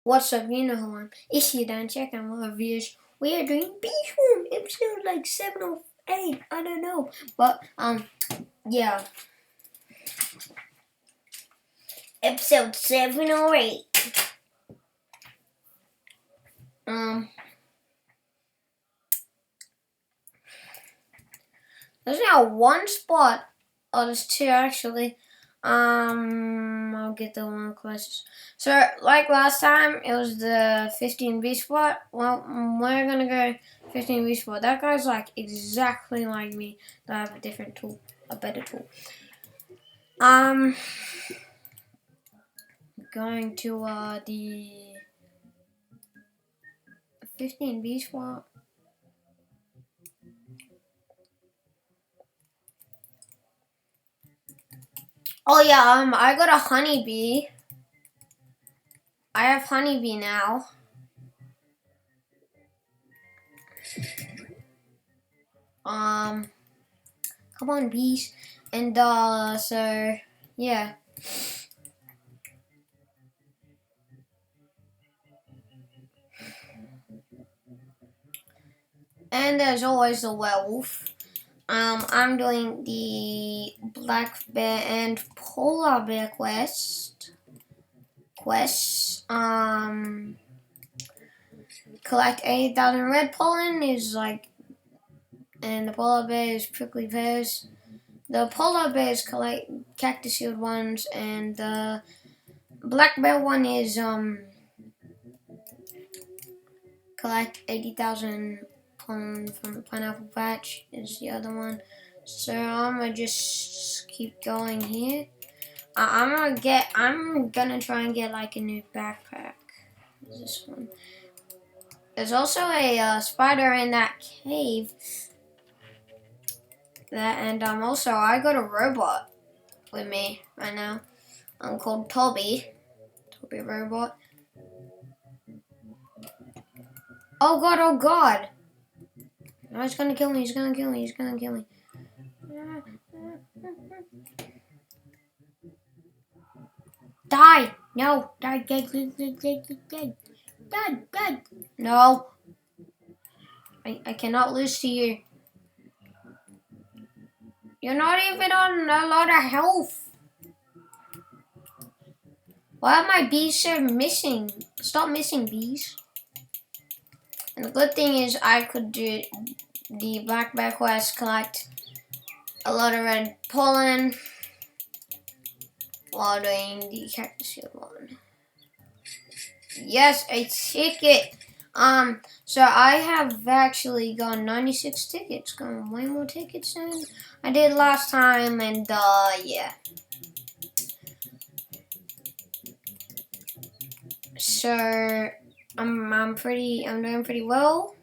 What's up, you know who I am. If you don't check out my reviews, we are doing EP.7, episode like 7 or 8, I don't know. But, yeah. Episode 7 or 8. There's now one spot. Oh, there's two actually. I'll get the one closest. So, like last time, it was the 15B spot. Well, we're gonna go 15B spot. That guy's like exactly like me. I have a different tool, a better tool. Going to the 15B spot. Oh yeah, I got a honeybee. I have honeybee now. Come on, bees. And so yeah. And there's always a werewolf. I'm doing the black bear and polar bear quest. Collect 8,000 red pollen is like, and the polar bear is prickly pears. The polar bears collect cactus seed ones, and the black bear one is collect 80,000 pollen from the pineapple patch is the other one. So I'm gonna just keep going here. I'm gonna try and get like a new backpack. This one. There's also a spider in that cave. And also I got a robot with me right now. I'm called Toby. Toby Robot. Oh god, oh god. No, he's gonna kill me, he's gonna kill me, he's gonna kill me. Die! No! Die! Dead! No! I cannot lose to you. You're not even on a lot of health. Why are my bees so missing? Stop missing, bees. And the good thing is I could do the black bear quest, collect a lot of red pollen while doing the cactus field one. Yes, a ticket. So I have actually got 96 tickets. Got way more tickets than I did last time, and yeah. So I'm doing pretty well.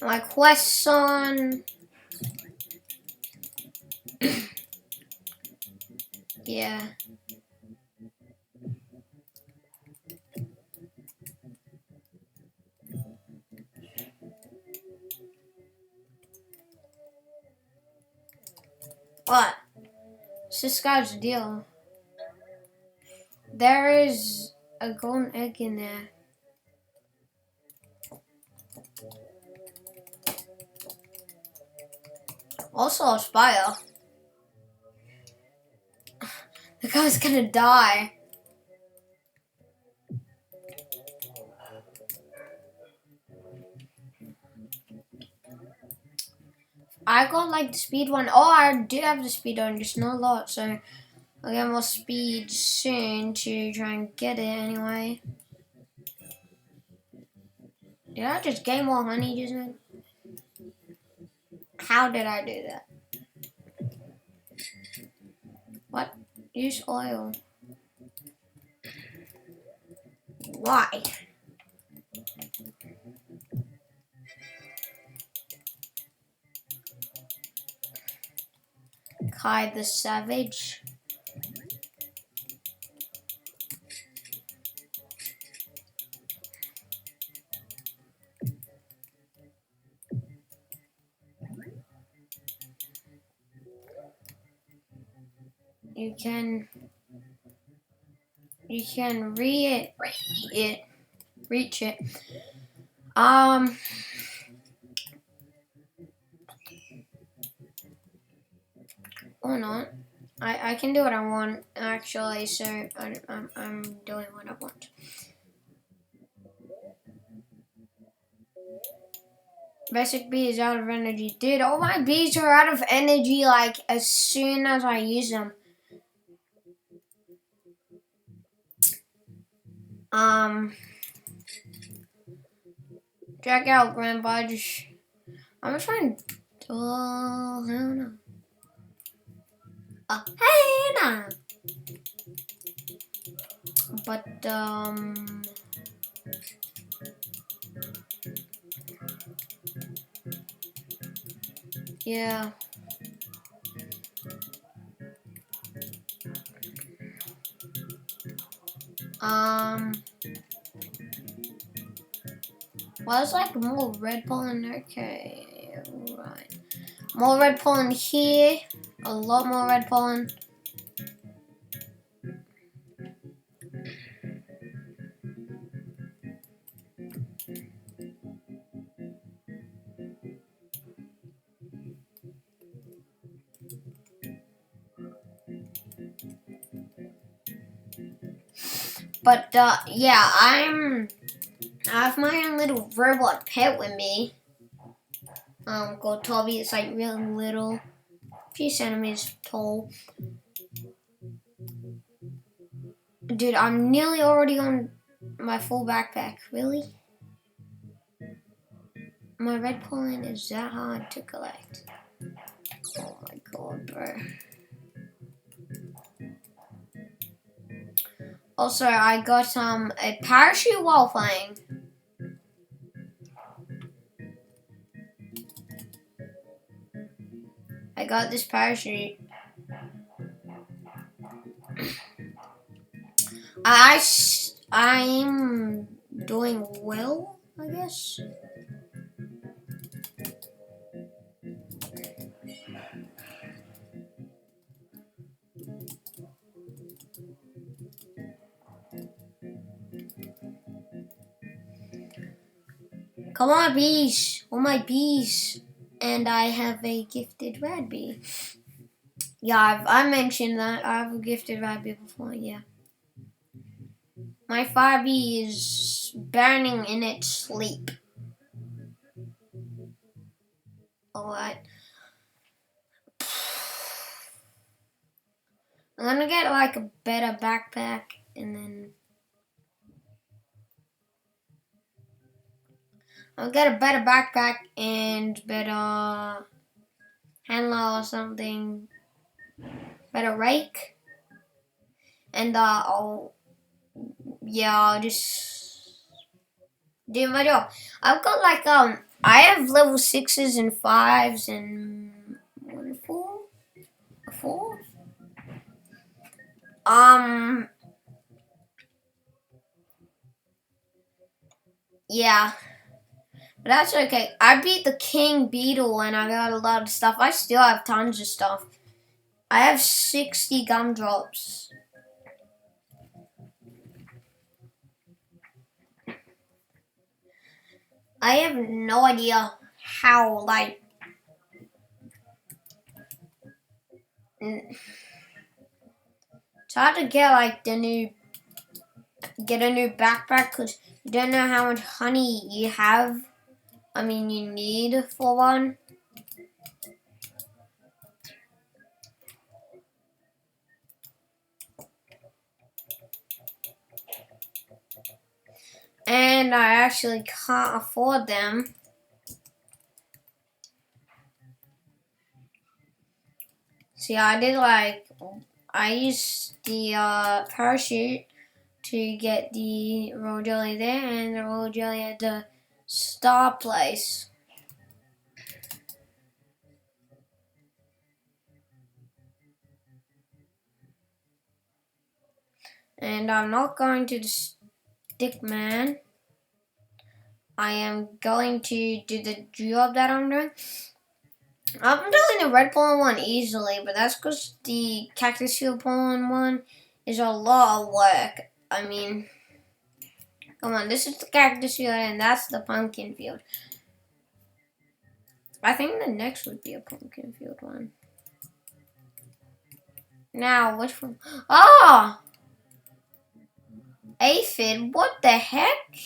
My quests on. Yeah. What? What's this guy's deal? There is a golden egg in there. Also a spider. The guy's gonna die. I got like the speed one. Oh, I do have the speed one, just not a lot. So I'll get more speed soon to try and get it anyway. Did I just gain more honey just then? How did I do that? What? Use oil. Why? Kai the Savage. You can you can reach it. Or not. I can do what I want actually, so I'm doing what I want. Basic bee is out of energy. Dude, all my bees are out of energy like as soon as I use them. Check out Grandpa. I'm gonna try and hell no. Hey no. But yeah. Well, it's like more red pollen. Okay, right. More red pollen here. A lot more red pollen. But yeah, I have my own little robot pet with me. Called Toby. It's like really little, a few centimeters tall. Dude, I'm nearly already on my full backpack. Really? My red pollen is that hard to collect? Oh my god, bro. Also, I got a parachute while playing. I got this parachute. I'm doing well, I guess. Come on, bees! Oh my bees! And I have a gifted rad bee. Yeah, I mentioned that. I have a gifted rad bee before, yeah. My fire bee is burning in its sleep. Alright. I'm gonna get like a better backpack and then I'll get a better backpack and better handler or something. Better rake. And I'll just do my job. I've got like I have level 6s and 5s and 4. Yeah. But that's okay. I beat the king beetle and I got a lot of stuff. I still have tons of stuff. I have 60 gumdrops. I have no idea how, like, it's hard to get, like, get a new backpack because you don't know how much honey you have. I mean, you need for one. And I actually can't afford them. See, I used the parachute to get the royal jelly there and the royal jelly at the star place. And I'm not going to the stick man. I am going to do the job that I'm doing. I'm doing the red pollen one easily, but that's because the cactus field pollen one is a lot of work. I mean, come on, this is the cactus field and that's the pumpkin field. I think the next would be a pumpkin field one. Now, which one? Ah! Aphid, what the heck?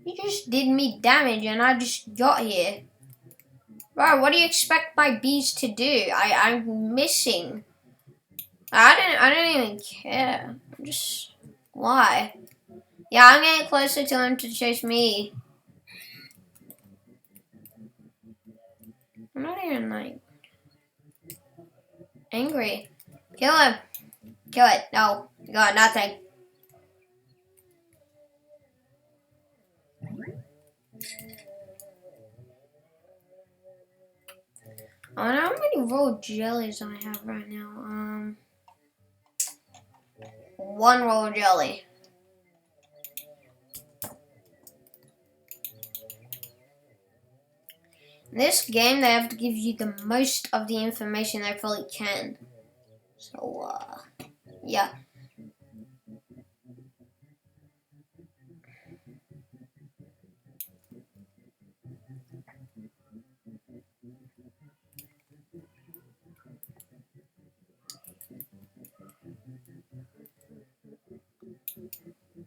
You just did me damage and I just got here. Bro, what do you expect my bees to do? I'm missing. I didn't even care. Just why? Yeah, I'm getting closer to him to chase me. I'm not even like angry. Kill him. Kill it. No, you got nothing. I wonder how many rolled jellies I have right now. One rolled jelly. In this game, they have to give you the most of the information they probably can. So, yeah.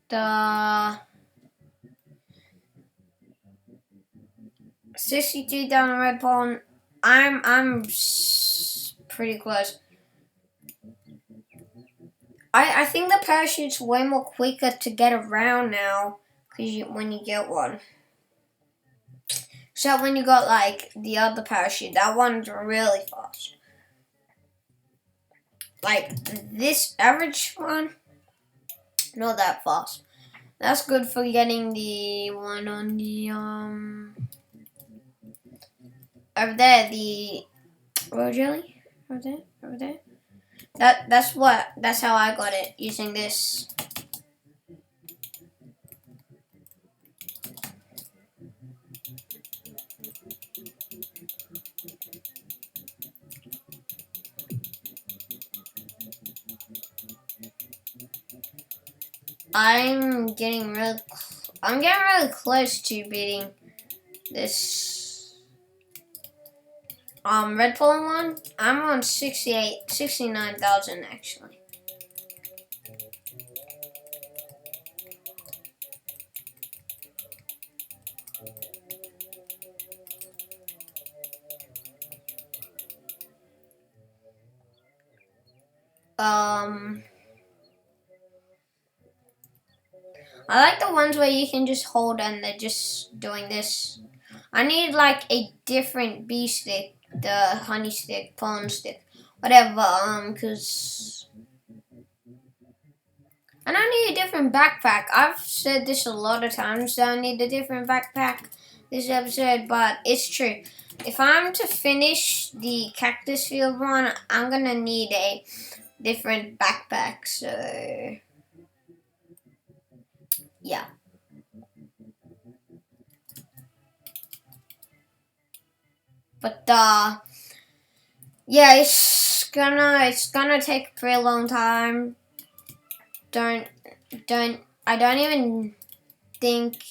The 62 down the red pole. I'm pretty close. I think the parachute's way more quicker to get around now, when you get one. So when you got like the other parachute, that one's really fast. Like this average one, not that fast. That's good for getting the one on the over there, the road jelly. Over there. That's how I got it, using this. I'm getting really close to beating this red pole one. I'm on 69,000 actually. I like the ones where you can just hold and they're just doing this. I need like a different bee stick, the honey stick, pollen stick, whatever, cause and I need a different backpack. I've said this a lot of times, so I need a different backpack this episode, but it's true. If I'm to finish the cactus field one, I'm gonna need a different backpack, so yeah. But yeah, it's gonna take a pretty long time. I don't even think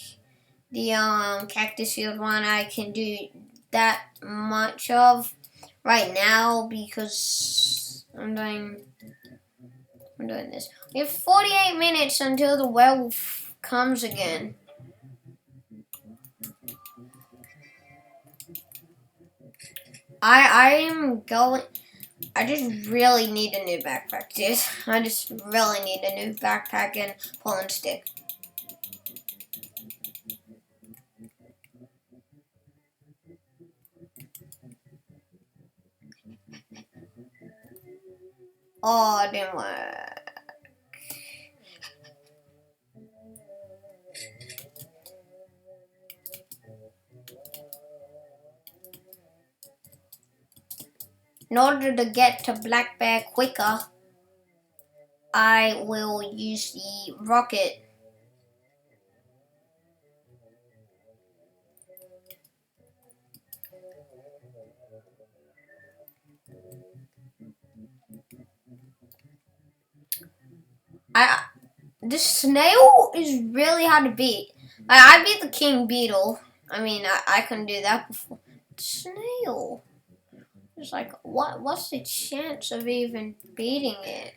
the cactus field one I can do that much of right now because I'm doing this. We have 48 minutes until the werewolf comes again. I just really need a new backpack, dude. I just really need a new backpack and pollen stick. Oh, it didn't work. In order to get to Black Bear quicker, I will use the rocket. The snail is really hard to beat. Like, I beat the king beetle. I mean, I couldn't do that before. The snail. It's like, what's the chance of even beating it?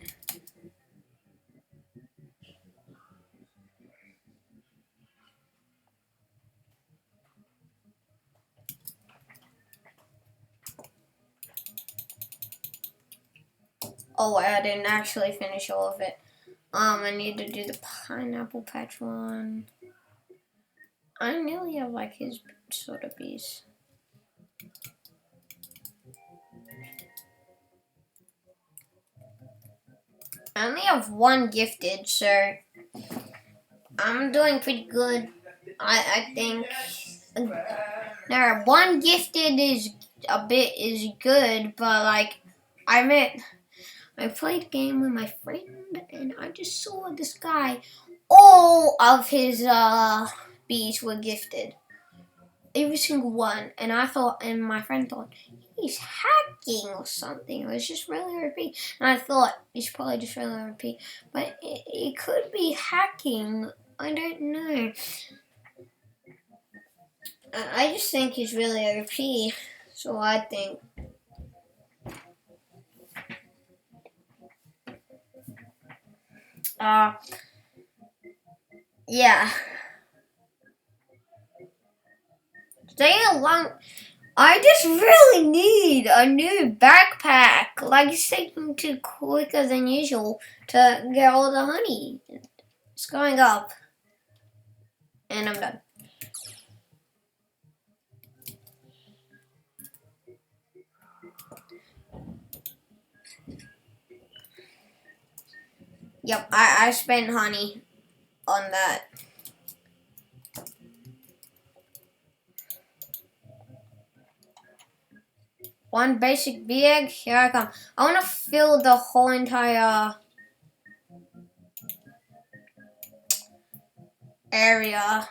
Oh, I didn't actually finish all of it. I need to do the pineapple patch one. I nearly have like his sort of bees. I only have one gifted, so I'm doing pretty good. I think. Now, one gifted is good, but like I played a game with my friend and I just saw this guy. All of his bees were gifted. Every single one. And my friend thought, he's hacking or something. It was just really OP. And I thought, he's probably just really OP. But it could be hacking. I don't know. I just think he's really OP. So I think. Yeah. Stay along. I just really need a new backpack. Like, it's taking too quicker than usual to get all the honey. It's going up. And I'm done. Yep, I spent honey on that. One basic bee egg, here I come. I want to fill the whole entire area.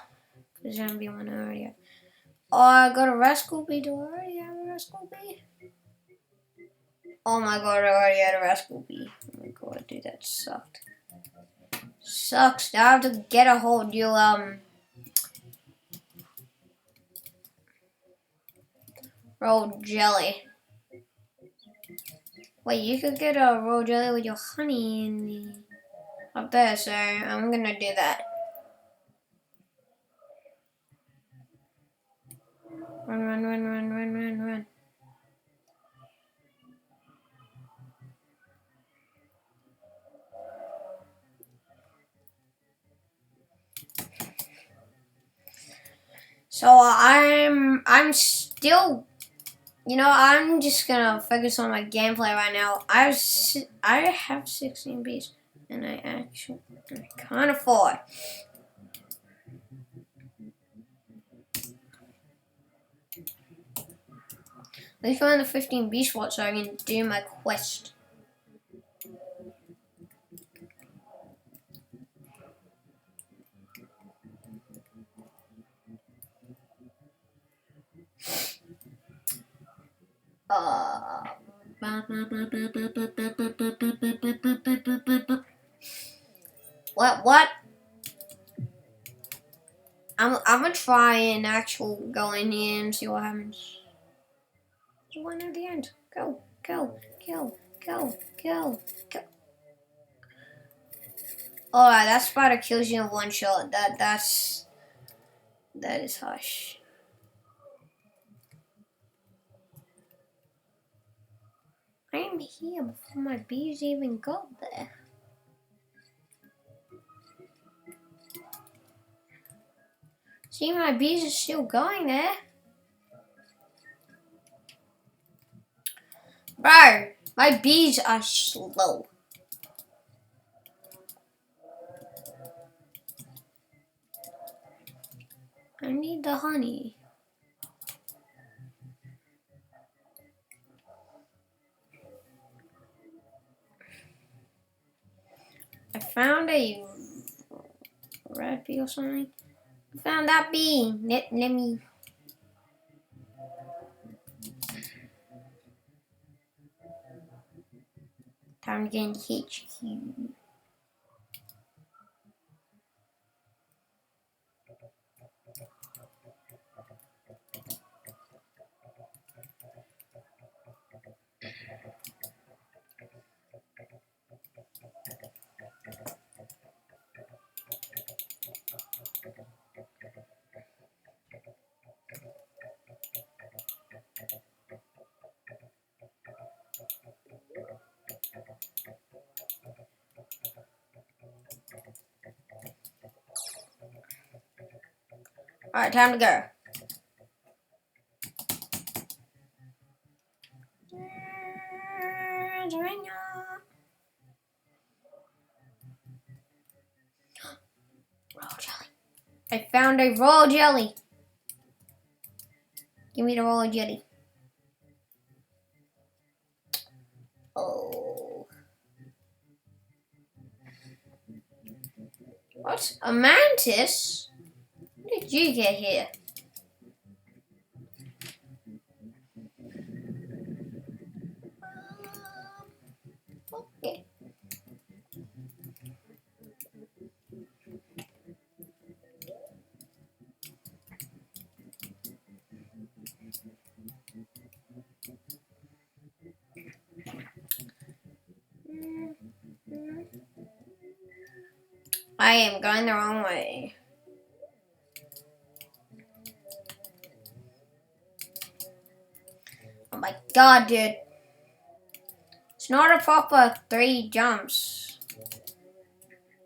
There's going to be one area. Oh, I got a rascal bee. Do I already have a rascal bee? Oh my god, I already had a rascal bee. Oh my god, dude, that sucked. Sucks. Now I have to get a hold you, rolled jelly. Wait, you could get a rolled jelly with your honey in the up there, so I'm gonna do that. Run, run, run, run, run, run, run. So I'm still, I'm just gonna focus on my gameplay right now. I have 16 bees, and I can't afford. Let's find the 15 bee spots so I can do my quest. What? I'm gonna try and actual go in here and see what happens. There's one at the end. Go, go, go, go, go, go. Alright, that spider kills you in one shot. That is harsh. I am here before my bees even got there. See, my bees are still going there. Bro, my bees are slow. I need the honey. I found a red bee or something. I found that bee. Let me. Time to get into HQ. Alright, time to go. Royal jelly. I found a royal jelly. Give me the royal jelly. Oh. What? A mantis? When did you get here? Okay. I am going the wrong way. Oh my god, dude. It's not a proper 3 jumps.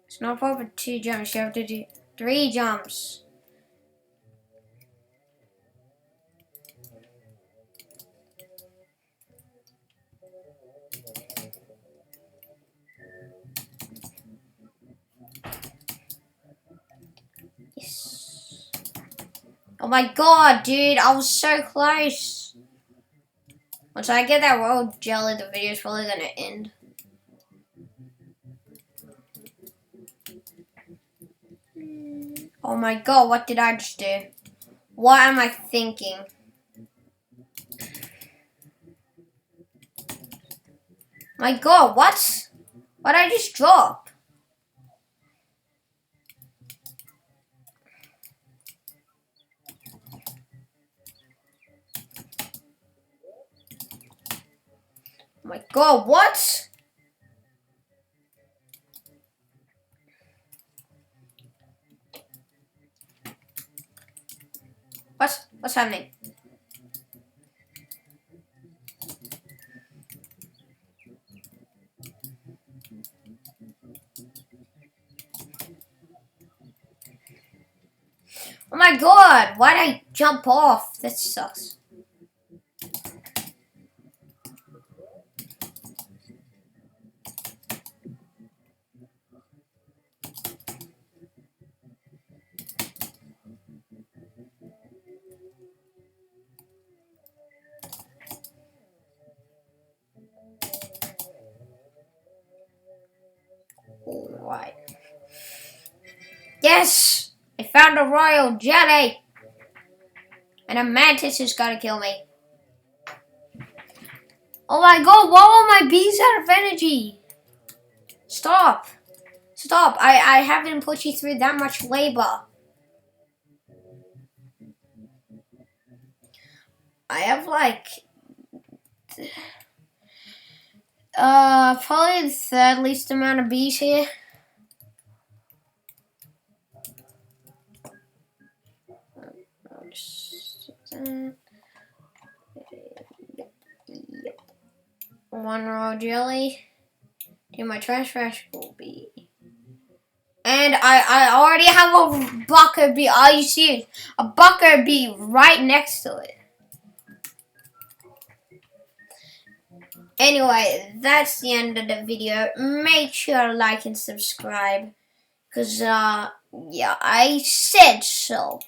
It's not proper 2 jumps. You have to do 3 jumps. Yes. Oh my god, dude. I was so close. Once I get that royal jelly, the video's probably gonna end. Oh my god, what did I just do? What am I thinking? My god, what? What did I just drop? Oh my god, what? What's happening? Oh my god, why did I jump off? That sucks. Alright. Yes! I found a royal jelly! And a mantis is gonna kill me. Oh my god, why are my bees out of energy? Stop. Stop. I haven't put you through that much labor. I have like... probably the 3rd least amount of bees here. One raw jelly. Do my trash will be. And I already have a bucker bee. Are you serious? A bucker bee right next to it. Anyway, that's the end of the video. Make sure to like and subscribe. Because, yeah, I said so.